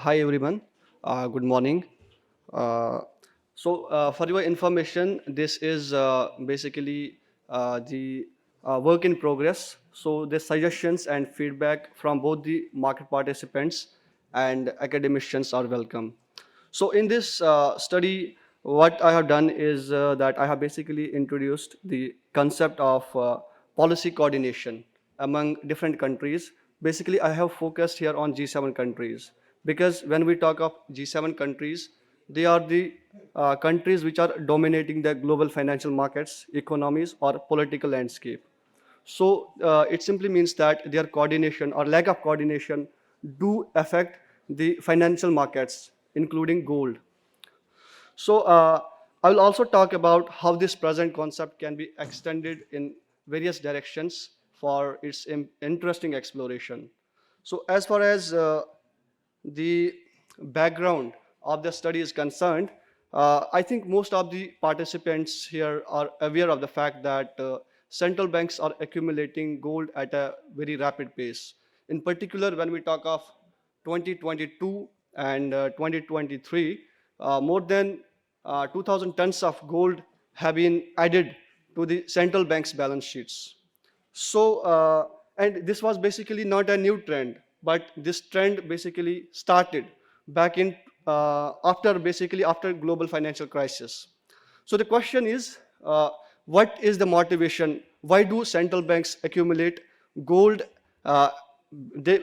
Hi everyone. Good morning. Uh, for your information, this is basically the work in progress. So, the suggestions and feedback from both the market participants and academicians are welcome. So, in this study, what I have done is that I have basically introduced the concept of policy coordination among different countries. Basically, I have focused here on G7 countries because when we talk of G7 countries, they are the countries which are dominating the global financial markets, economies, or political landscape. So it simply means that their coordination or lack of coordination do affect the financial markets, including gold. So I will also talk about how this present concept can be extended in various directions for its interesting exploration. So as far as the background of the study is concerned, I think most of the participants here are aware of the fact that central banks are accumulating gold at a very rapid pace. In particular, when we talk of 2022 and 2023, more than 2,000 tons of gold have been added to the central bank's balance sheets. So, and this was basically not a new trend, but this trend basically started back in after global financial crisis. So the question is, what is the motivation? Why do central banks accumulate gold? Uh,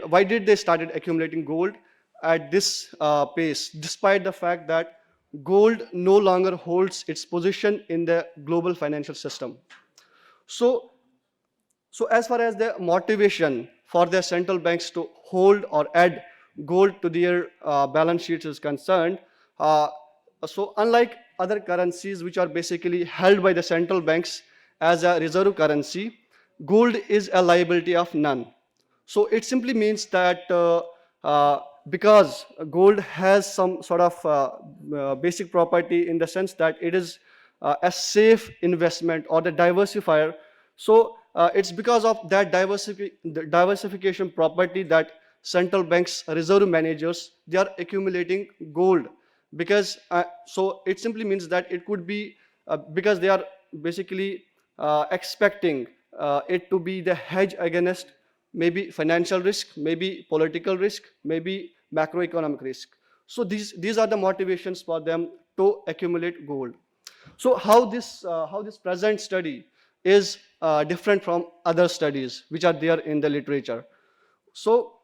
why did they started accumulating gold at this pace, despite the fact that gold no longer holds its position in the global financial system? So so as far as the motivation for the central banks to hold or add gold to their balance sheets is concerned, uh, so unlike other currencies which are basically held by the central banks as a reserve currency, gold is a liability of none. So it simply means that uh, because gold has some sort of basic property in the sense that it is a safe investment or the diversifier. So it's because of that the diversification property that central banks reserve managers, they are accumulating gold because so it simply means that it could be because they are basically expecting it to be the hedge against maybe financial risk, maybe political risk, maybe macroeconomic risk. So these are the motivations for them to accumulate gold. So how this present study is different from other studies which are there in the literature. So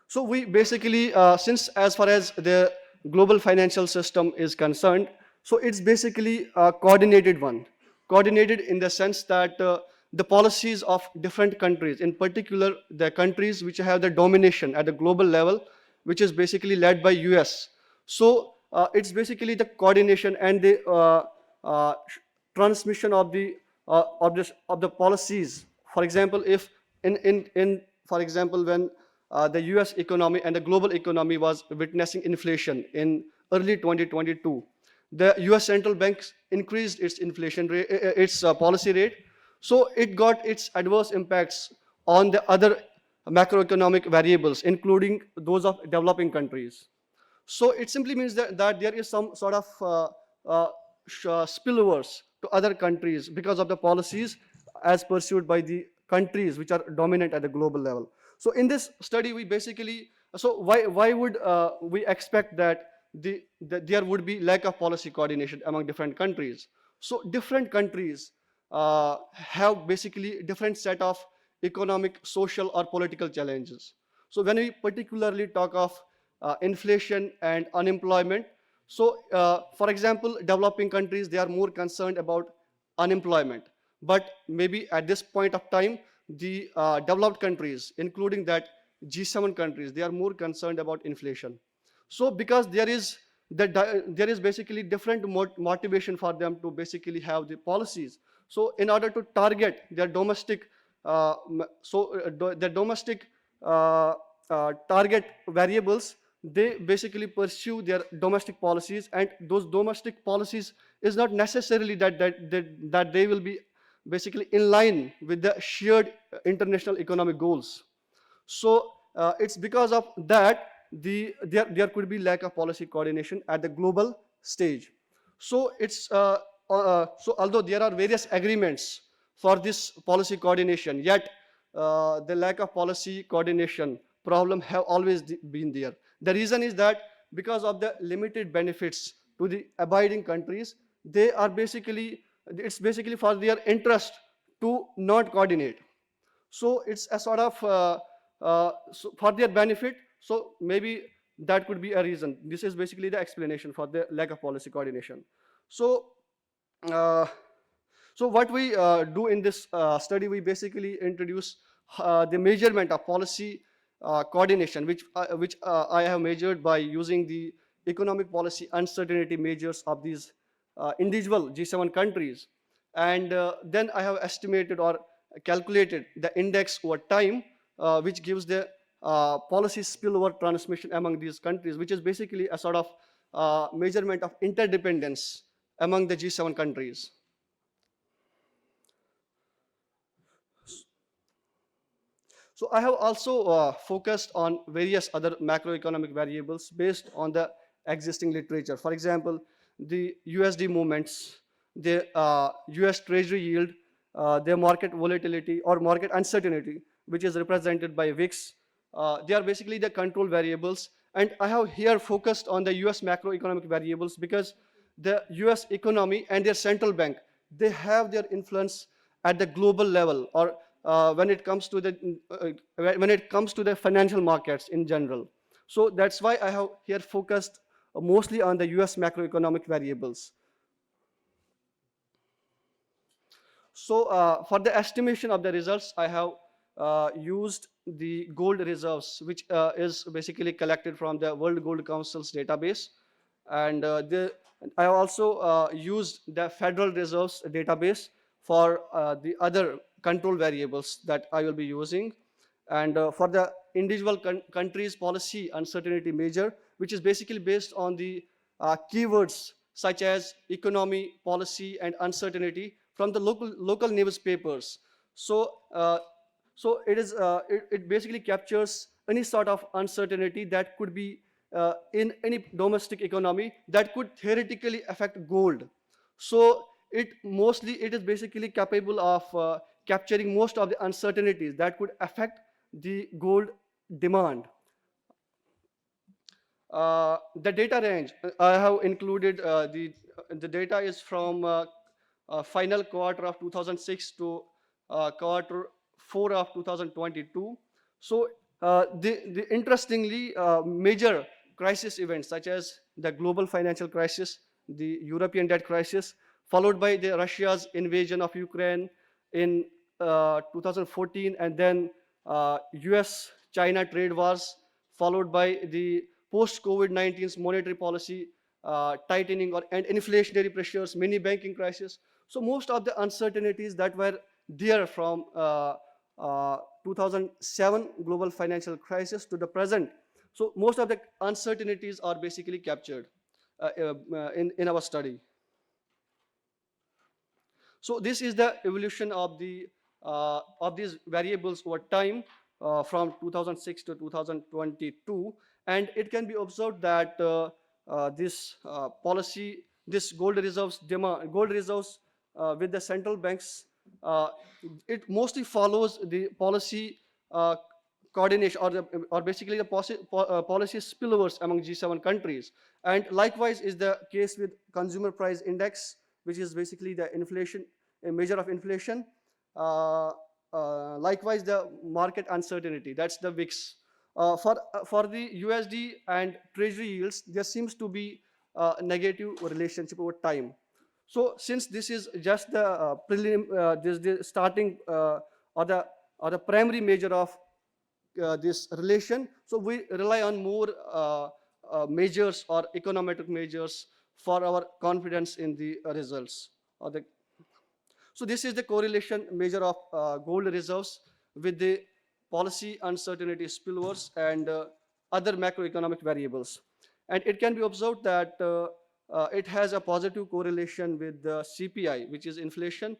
so we basically, since as far as the global financial system is concerned, so it's basically a coordinated one. Coordinated in the sense that the policies of different countries, in particular the countries which have the domination at the global level, which is basically led by US. So it's basically the coordination and the uh, transmission of the policies. For example, if in for example when the US economy and the global economy was witnessing inflation in early 2022. The US central bank increased its inflation rate, its policy rate, so it got its adverse impacts on the other macroeconomic variables, including those of developing countries. So it simply means that there is some sort of uh, spillovers to other countries because of the policies as pursued by the countries which are dominant at the global level. So in this study, we basically, so why would we expect that that there would be lack of policy coordination among different countries? So different countries have basically different set of economic, social, or political challenges. So when we particularly talk of inflation and unemployment, so for example, developing countries, they are more concerned about unemployment. But maybe at this point of time, the developed countries, including that G7 countries, they are more concerned about inflation. So because there is basically different motivation for them to basically have the policies. So in order to target their domestic, their domestic target variables, they basically pursue their domestic policies, and those domestic policies is not necessarily that they will be basically in line with the shared international economic goals. So it's because of that there could be lack of policy coordination at the global stage. So so although there are various agreements for this policy coordination, yet the lack of policy coordination problem have always been there. The reason is that because of the limited benefits to the abiding countries, they are basically, it's basically for their interest to not coordinate. So it's a sort of so for their benefit. So maybe that could be a reason. This is basically the explanation for the lack of policy coordination. So uh, so what we do in this study, we basically introduce the measurement of policy coordination, which I have measured by using the economic policy uncertainty measures of these individual G7 countries. And then I have estimated or calculated the index over time, which gives the policy spillover transmission among these countries, which is basically a sort of measurement of interdependence among the G7 countries. So I have also focused on various other macroeconomic variables based on the existing literature. For example, the USD movements, the US Treasury yield, their market volatility or market uncertainty, which is represented by VIX. They are basically the control variables. And I have here focused on the US macroeconomic variables because the US economy and their central bank, they have their influence at the global level, or when it comes to the financial markets in general. So that's why I have here focused mostly on the US macroeconomic variables. So for the estimation of the results, I have used the gold reserves, which is basically collected from the World Gold Council's database. And I have also used the Federal Reserve's database for the other control variables that I will be using. And for the individual countries' policy uncertainty measure, which is basically based on the keywords such as economy, policy, and uncertainty from the local newspapers. So, it basically captures any sort of uncertainty that could be in any domestic economy that could theoretically affect gold. So it is basically capable of capturing most of the uncertainties that could affect the gold demand. The data range, I have included the data is from final quarter of 2006 to quarter 4 of 2022. So the interestingly major crisis events such as the global financial crisis, the European debt crisis, followed by the Russia's invasion of Ukraine in 2014, and then US-China trade wars, followed by the post-COVID-19's monetary policy tightening and inflationary pressures, mini banking crisis. So most of the uncertainties that were there from 2007 global financial crisis to the present. So most of the uncertainties are basically captured in our study. So this is the evolution of these variables over time from 2006 to 2022, and it can be observed that this policy, this gold reserves demand, gold reserves with the central banks, uh, it mostly follows the policy coordination, or basically the policy spillovers among G7 countries. And likewise is the case with consumer price index, which is basically the inflation, a measure of inflation. Likewise, the market uncertainty, that's the VIX. For the USD and treasury yields, there seems to be a negative relationship over time. So since this is just the the starting or the primary measure of this relation, so we rely on more measures or econometric measures for our confidence in the results. So this is the correlation measure of gold reserves with the policy uncertainty spillovers and other macroeconomic variables. And it can be observed that it has a positive correlation with the CPI, which is inflation,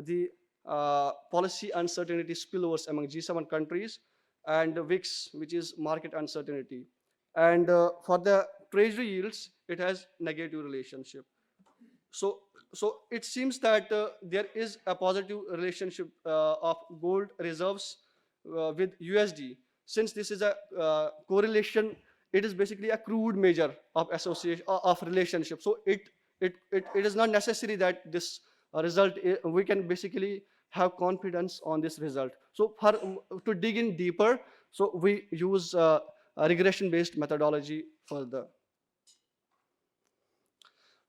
the policy uncertainty spillovers among G7 countries, and VIX, which is market uncertainty. And for the treasury yields, it has negative relationship. So, so it seems that there is a positive relationship of gold reserves with USD. Since this is a correlation, it is basically a crude measure of association of relationship. So it is not necessary that this result we can basically have confidence on this result. So for to dig in deeper, so we use a regression based methodology further.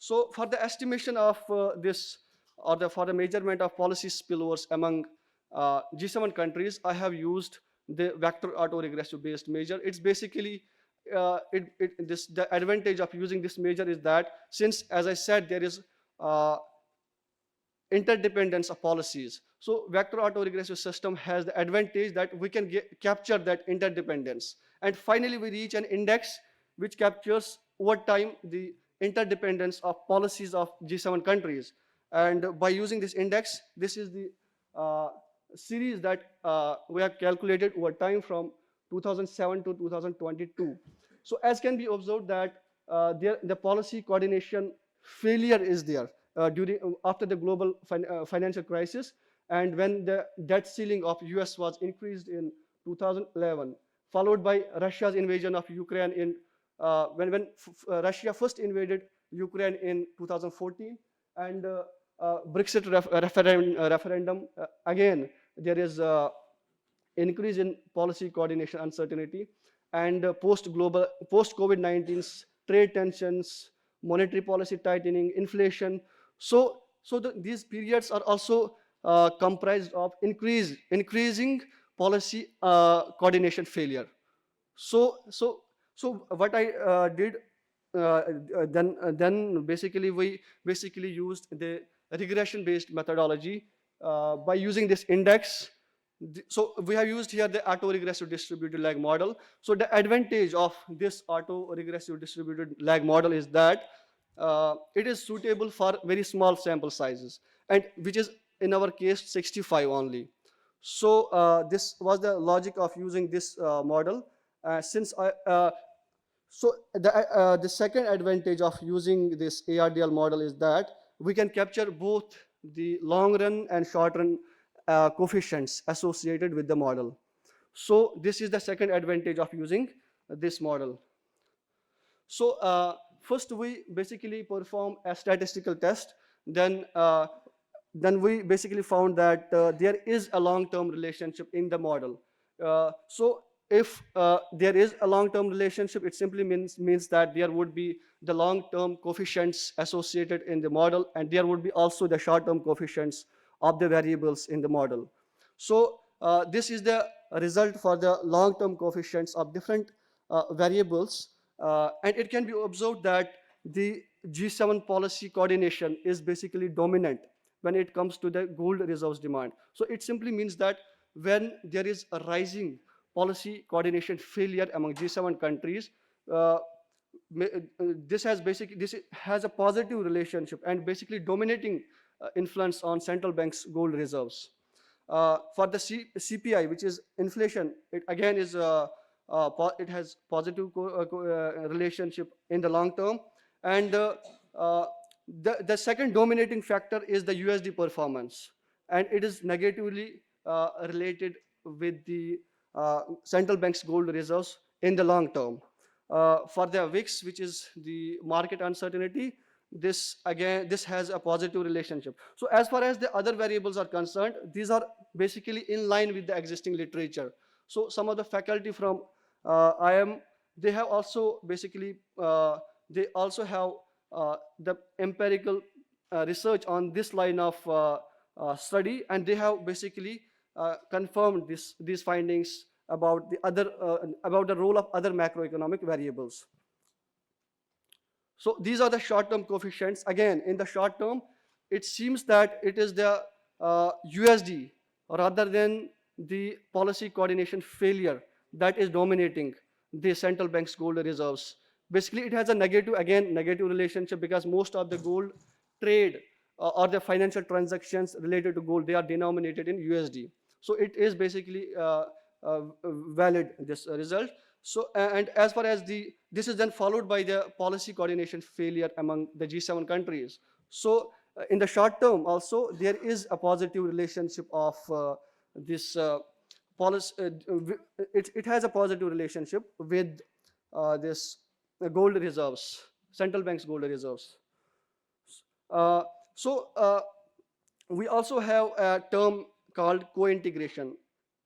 So for the estimation of this, or for the measurement of policy spillovers among G7 countries, I have used the vector autoregressive based measure. It's basically the advantage of using this measure is that, since, as I said, there is uh, interdependence of policies. So vector autoregressive system has the advantage that we can capture that interdependence. And finally, we reach an index which captures over time the interdependence of policies of G7 countries. And by using this index, this is the series that we have calculated over time from 2007 to 2022. So as can be observed that the policy coordination failure is there after the global financial crisis, and when the debt ceiling of US was increased in 2011, followed by Russia's invasion of Ukraine in when Russia first invaded Ukraine in 2014, and Brexit referendum, again there is increase in policy coordination uncertainty, and post COVID-19's trade tensions, monetary policy tightening, inflation. So these periods are also comprised of increasing policy coordination failure. So what I did then basically we basically used the regression based methodology by using this index. So we have used here the autoregressive distributed lag model. So the advantage of this autoregressive distributed lag model is that it is suitable for very small sample sizes, and which is in our case 65 only. So this was the logic of using this model. Since I so the second advantage of using this ARDL model is that we can capture both the long run and short run coefficients associated with the model. So this is the second advantage of using this model. So first we basically perform a statistical test. Then we basically found that there is a long-term relationship in the model. So if there is a long-term relationship, it simply means that there would be the long-term coefficients associated in the model, and there would be also the short-term coefficients of the variables in the model. So this is the result for the long-term coefficients of different variables, and it can be observed that the G7 policy coordination is basically dominant when it comes to the gold reserves demand. So it simply means that when there is a rising policy coordination failure among G7 countries, this has a positive relationship and basically dominating influence on central banks' gold reserves. For the CPI, which is inflation, it again is it has positive relationship in the long term, and the second dominating factor is the USD performance, and it is negatively related with the central bank's gold reserves in the long term. For the VIX, which is the market uncertainty, this has a positive relationship. So as far as the other variables are concerned, these are basically in line with the existing literature. So some of the faculty from IIM, they have also basically they also have the empirical research on this line of study, and they have basically confirmed these findings about the role of other macroeconomic variables. So these are the short-term coefficients. Again, in the short term, it seems that it is the USD rather than the policy coordination failure that is dominating the central bank's gold reserves. Basically, it has a negative relationship, because most of the gold trade or the financial transactions related to gold, they are denominated in USD. So it is basically valid this result. So and as far as this is then followed by the policy coordination failure among the G7 countries. So in the short term also there is a positive relationship of this policy. It has a positive relationship with this gold reserves, central banks gold reserves. Uh, so we also have a term called co-integration.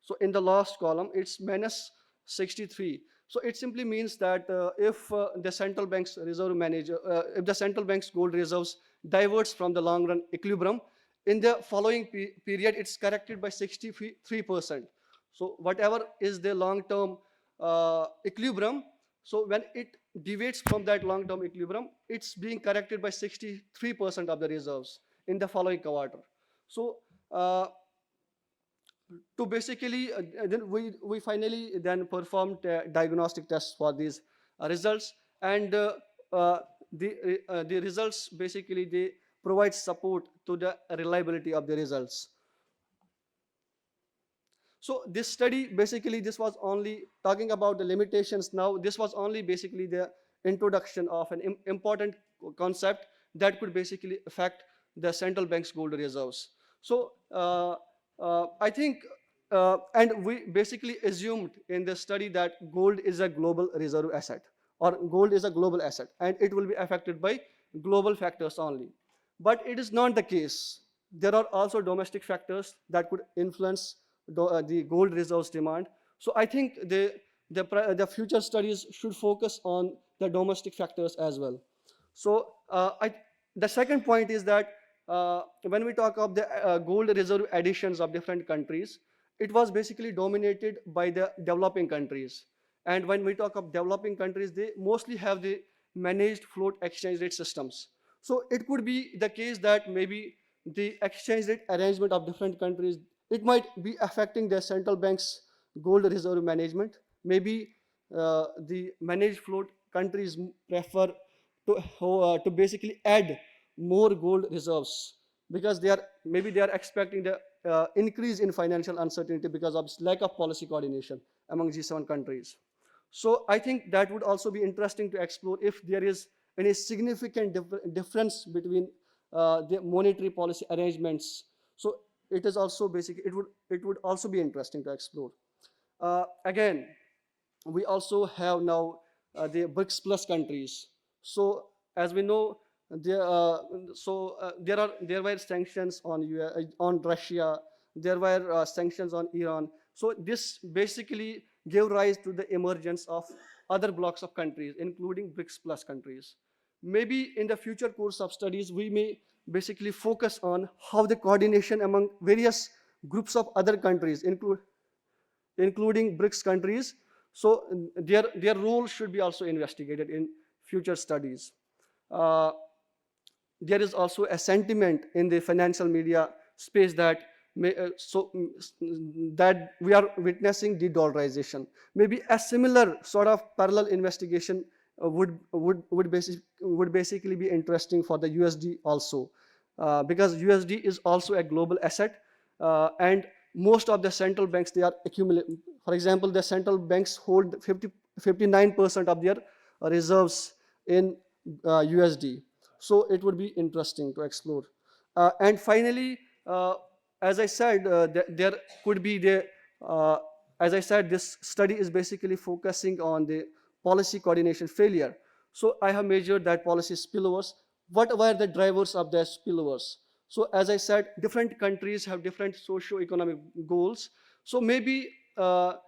So in the last column, it's minus 63. So it simply means that if the central bank's reserve manager, if the central bank's gold reserves diverts from the long run equilibrium, in the following period, it's corrected by 63%. So whatever is the long-term equilibrium, so when it deviates from that long-term equilibrium, it's being corrected by 63% of the reserves in the following quarter. So to basically, then we finally then performed diagnostic tests for these results, and the results basically they provide support to the reliability of the results. So this study basically, this was only talking about the limitations. Now this was only basically the introduction of an important concept that could basically affect the central bank's gold reserves. So I think, and we basically assumed in the study that gold is a global reserve asset, or gold is a global asset, and it will be affected by global factors only. But it is not the case. There are also domestic factors that could influence the gold reserves demand. So I think the future studies should focus on the domestic factors as well. So the second point is that when we talk of the gold reserve additions of different countries, it was basically dominated by the developing countries. And when we talk of developing countries, they mostly have the managed float exchange rate systems. So it could be the case that maybe the exchange rate arrangement of different countries, it might be affecting their central bank's gold reserve management. Maybe the managed float countries prefer to basically add more gold reserves because they are expecting the increase in financial uncertainty because of lack of policy coordination among G7 countries. So I think that would also be interesting to explore if there is any significant difference between the monetary policy arrangements. So it is also basically, it would also be interesting to explore. Again, we also have now the BRICS plus countries. So as we know, there were sanctions on Russia, there were sanctions on Iran. So this basically gave rise to the emergence of other blocks of countries, including BRICS plus countries. Maybe in the future course of studies, we may basically focus on how the coordination among various groups of other countries, including BRICS countries, so their role should be also investigated in future studies. There is also a sentiment in the financial media space that that we are witnessing de-dollarization. Maybe a similar sort of parallel investigation would basically be interesting for the USD also, because USD is also a global asset, and most of the central banks, they are accumulating. For example, the central banks hold 59% of their reserves in USD. So it would be interesting to explore. And finally, as I said, there could be as I said, this study is basically focusing on the policy coordination failure. So I have measured that policy spillovers. What were the drivers of the spillovers? So as I said, different countries have different socio-economic goals. So maybe for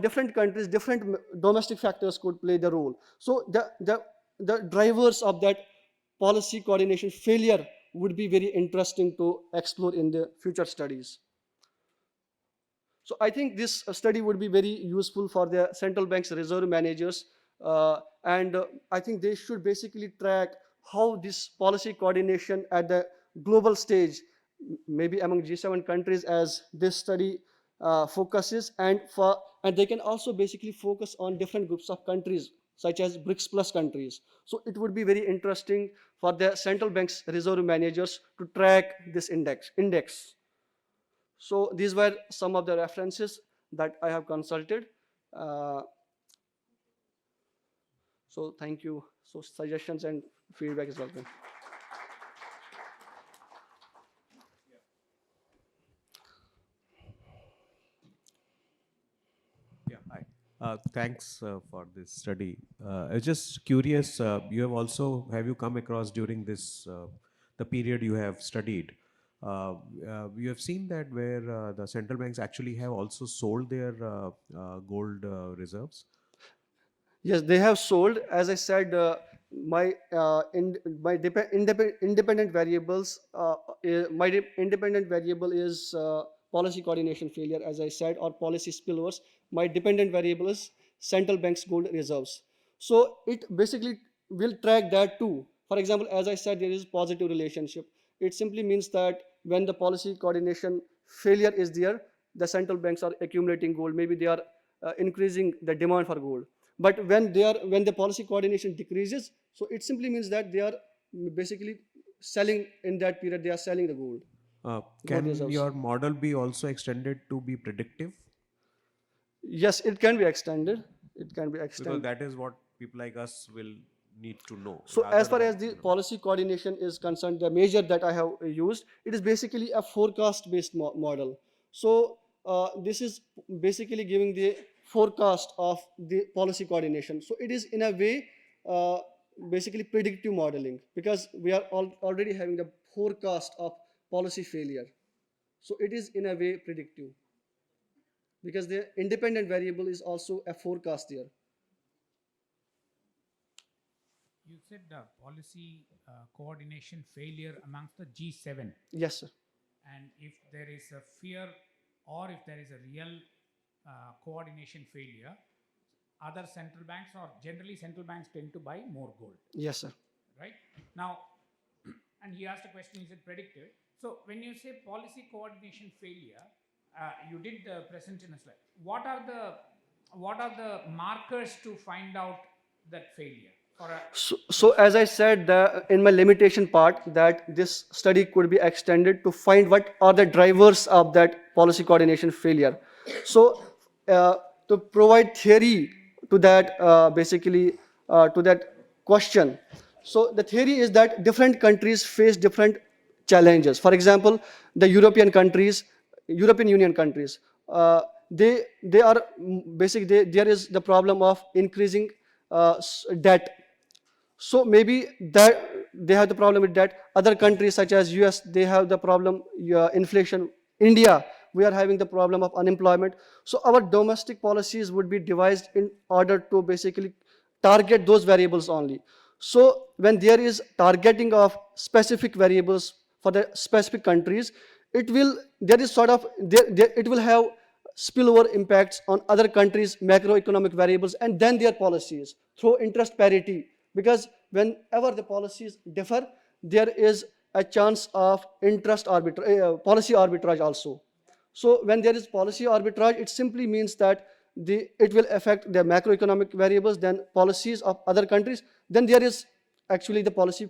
different countries, different domestic factors could play the role. So the drivers of that policy coordination failure would be very interesting to explore in the future studies. So I think this study would be very useful for the central bank's reserve managers, and I think they should basically track how this policy coordination at the global stage, maybe among G7 countries, as this study focuses, and they can also basically focus on different groups of countries such as BRICS plus countries. So it would be very interesting for the central bank's reserve managers to track this index. So these were some of the references that I have consulted. Uh, so thank you. So suggestions and feedback is welcome. Yeah, hi. Thanks for this study. I was just curious, have you come across during this, the period you have studied, you have seen that where the central banks actually have also sold their gold reserves? Yes, they have sold. As I said, independent variables. Independent variable is policy coordination failure, as I said, or policy spillovers. My dependent variable is central bank's gold reserves. So it basically will track that too. For example, as I said, there is positive relationship. It simply means that when the policy coordination failure is there, the central banks are accumulating gold. Maybe they are increasing the demand for gold. But when the policy coordination decreases, so it simply means that they are basically selling in that period. They are selling the gold Can reserves. your model be also extended to be predictive? Yes, it can be extended. It can be Because extended. that is what people like us will need to know So rather as far than, as the policy coordination is concerned, the measure that I have used, it is basically a forecast-based model. So this is basically giving the forecast of the policy coordination. So it is in a way uh, basically predictive modeling, because we are already having the forecast of policy failure. So it is in a way predictive, because the independent variable is also a forecast there. You said policy coordination failure amongst the G7. Yes, sir. And if there is a fear or if there is a real coordination failure, other central banks or generally central banks tend to buy more gold, Yes, sir. right? Now, and he asked a question, is it predictive? So when you say policy coordination failure, you did present in a slide. What are the markers to find out that failure for a So as I said in my limitation part, that this study could be extended to find what are the drivers of that policy coordination failure. So to provide theory to that to that question. So the theory is that different countries face different challenges. For example, the European Union countries, they are there is the problem of increasing debt. So maybe that they have the problem with that. Other countries such as US, they have the problem inflation. India, we are having the problem of unemployment. So our domestic policies would be devised in order to basically target those variables only. So when there is targeting of specific variables for the specific countries, it will there is sort of it will have spillover impacts on other countries' macroeconomic variables and then their policies through interest parity. Because whenever the policies differ, there is a chance of policy arbitrage also. So when there is policy arbitrage, it simply means that it will affect the macroeconomic variables, then policies of other countries. Then there is actually the policy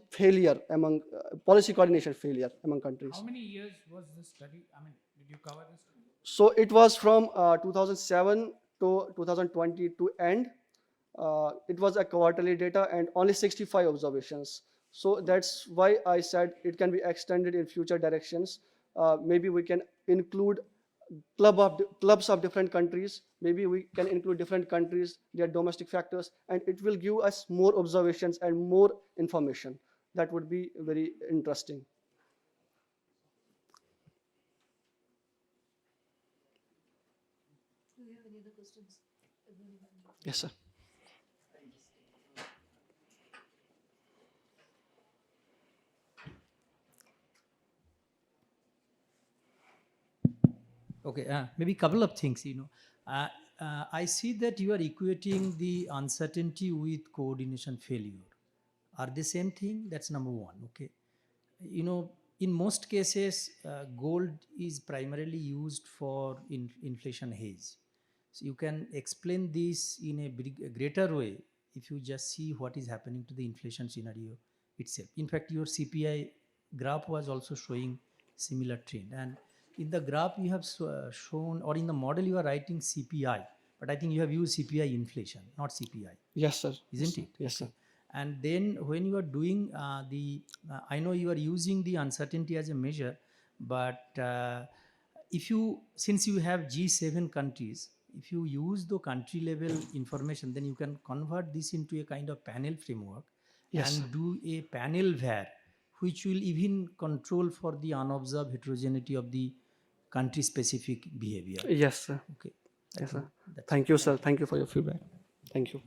coordination failure among countries. how many years was this study? I mean, did you cover this study? So it was from 2007 to 2020 to end. It was a quarterly data and only 65 observations. So that's why I said it can be extended in future directions. Maybe we can include clubs of different countries. Maybe we can include different countries, their domestic factors, and it will give us more observations and more information. That would be very interesting. Do you have any other questions? Yes, sir. Okay, maybe a couple of things, I see that you are equating the uncertainty with coordination failure. Are they same thing? That's number one, okay. In most cases, gold is primarily used for inflation hedge. So you can explain this in a greater way if you just see what is happening to the inflation scenario itself. In fact, your CPI graph was also showing similar trend. And in the graph you have shown, or in the model you are writing CPI, but I think you have used CPI inflation, not CPI, Yes, sir. isn't it? Yes, sir. And then when you are doing I know you are using the uncertainty as a measure, but if you, since you have G7 countries, if you use the country level information, then you can convert this into a kind of panel framework Yes, and sir. do a panel var, which will even control for the unobserved heterogeneity of the country specific behavior. Yes, sir. Okay. Yes, sir. That's Thank you, sir. Thank you for your feedback. Thank you.